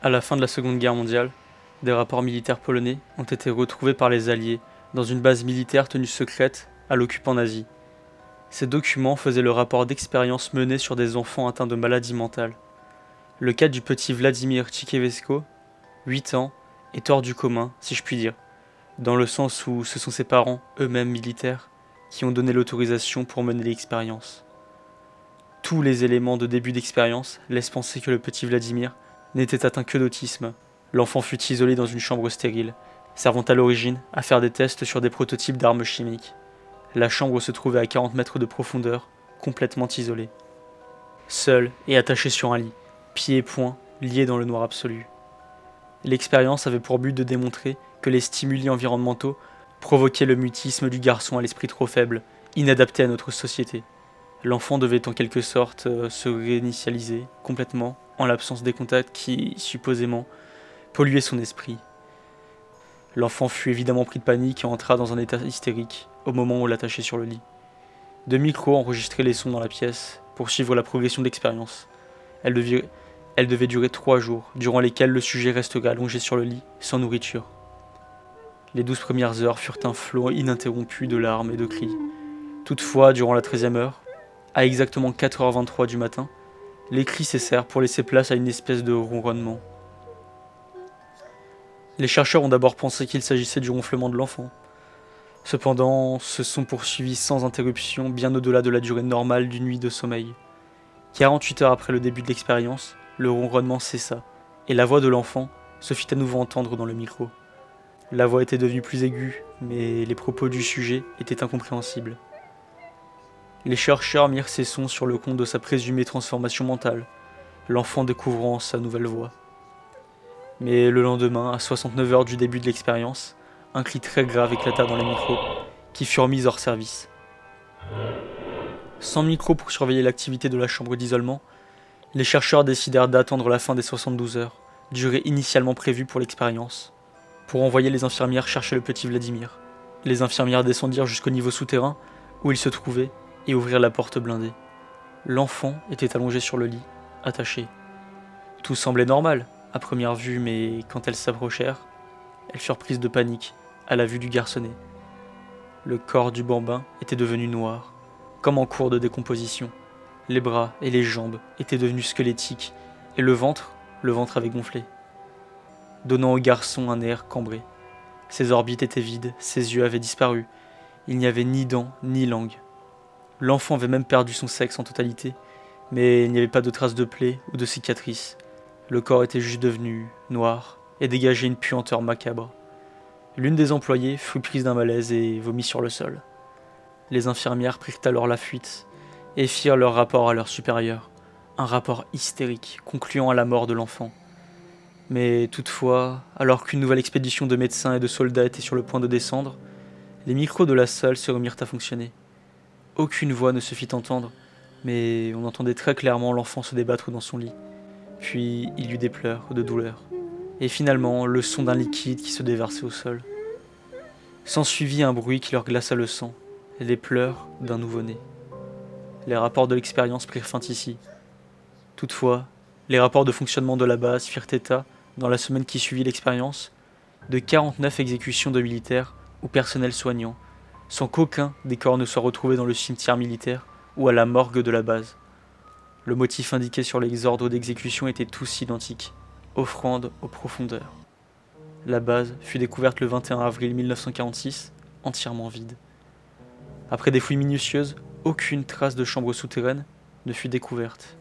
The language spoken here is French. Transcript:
À la fin de la Seconde Guerre mondiale, des rapports militaires polonais ont été retrouvés par les Alliés dans une base militaire tenue secrète à l'occupant nazi. Ces documents faisaient le rapport d'expériences menées sur des enfants atteints de maladies mentales. Le cas du petit Vladimir Tchikevesko, 8 ans, est hors du commun, si je puis dire, dans le sens où ce sont ses parents, eux-mêmes militaires, qui ont donné l'autorisation pour mener l'expérience. Tous les éléments de début d'expérience laissent penser que le petit Vladimir n'était atteint que d'autisme. L'enfant fut isolé dans une chambre stérile, servant à l'origine à faire des tests sur des prototypes d'armes chimiques. La chambre se trouvait à 40 mètres de profondeur, complètement isolée. Seul et attaché sur un lit, pieds et poings liés dans le noir absolu. L'expérience avait pour but de démontrer que les stimuli environnementaux provoquaient le mutisme du garçon à l'esprit trop faible, inadapté à notre société. L'enfant devait en quelque sorte se réinitialiser complètement en l'absence des contacts qui, supposément, polluaient son esprit. L'enfant fut évidemment pris de panique et entra dans un état hystérique au moment où on l'attachait sur le lit. Deux micros enregistraient les sons dans la pièce pour suivre la progression de l'expérience. Elle devait durer 3 jours, durant lesquels le sujet resterait allongé sur le lit, sans nourriture. Les 12 premières heures furent un flot ininterrompu de larmes et de cris. Toutefois, durant la 13e heure, à exactement 4h23 du matin, les cris cessèrent pour laisser place à une espèce de ronronnement. Les chercheurs ont d'abord pensé qu'il s'agissait du ronflement de l'enfant. Cependant, se sont poursuivis sans interruption bien au-delà de la durée normale d'une nuit de sommeil. 48 heures après le début de l'expérience, le ronronnement cessa, et la voix de l'enfant se fit à nouveau entendre dans le micro. La voix était devenue plus aiguë, mais les propos du sujet étaient incompréhensibles. Les chercheurs mirent ces sons sur le compte de sa présumée transformation mentale, l'enfant découvrant sa nouvelle voix. Mais le lendemain, à 69 heures du début de l'expérience, un cri très grave éclata dans les micros, qui furent mis hors service. Sans micro pour surveiller l'activité de la chambre d'isolement, les chercheurs décidèrent d'attendre la fin des 72 heures, durée initialement prévue pour l'expérience, pour envoyer les infirmières chercher le petit Vladimir. Les infirmières descendirent jusqu'au niveau souterrain où il se trouvait et ouvrirent la porte blindée. L'enfant était allongé sur le lit, attaché. Tout semblait normal, à première vue, mais quand elles s'approchèrent, elles furent prises de panique à la vue du garçonnet. Le corps du bambin était devenu noir, comme en cours de décomposition. Les bras et les jambes étaient devenus squelettiques, et le ventre avait gonflé, donnant au garçon un air cambré. Ses orbites étaient vides, ses yeux avaient disparu. Il n'y avait ni dents, ni langue. L'enfant avait même perdu son sexe en totalité, mais il n'y avait pas de traces de plaies ou de cicatrices. Le corps était juste devenu noir et dégageait une puanteur macabre. L'une des employées fut prise d'un malaise et vomit sur le sol. Les infirmières prirent alors la fuite et firent leur rapport à leur supérieur, un rapport hystérique concluant à la mort de l'enfant. Mais toutefois, alors qu'une nouvelle expédition de médecins et de soldats était sur le point de descendre, les micros de la salle se remirent à fonctionner. Aucune voix ne se fit entendre, mais on entendait très clairement l'enfant se débattre dans son lit. Puis il y eut des pleurs de douleur, et finalement le son d'un liquide qui se déversait au sol. S'ensuivit un bruit qui leur glaça le sang, et les pleurs d'un nouveau-né. Les rapports de l'expérience prirent fin ici. Toutefois, les rapports de fonctionnement de la base firent état, dans la semaine qui suivit l'expérience, de 49 exécutions de militaires ou personnels soignants, sans qu'aucun des corps ne soit retrouvé dans le cimetière militaire ou à la morgue de la base. Le motif indiqué sur les ordres d'exécution était tous identiques, offrande aux profondeurs. La base fut découverte le 21 avril 1946, entièrement vide. Après des fouilles minutieuses, aucune trace de chambre souterraine ne fut découverte.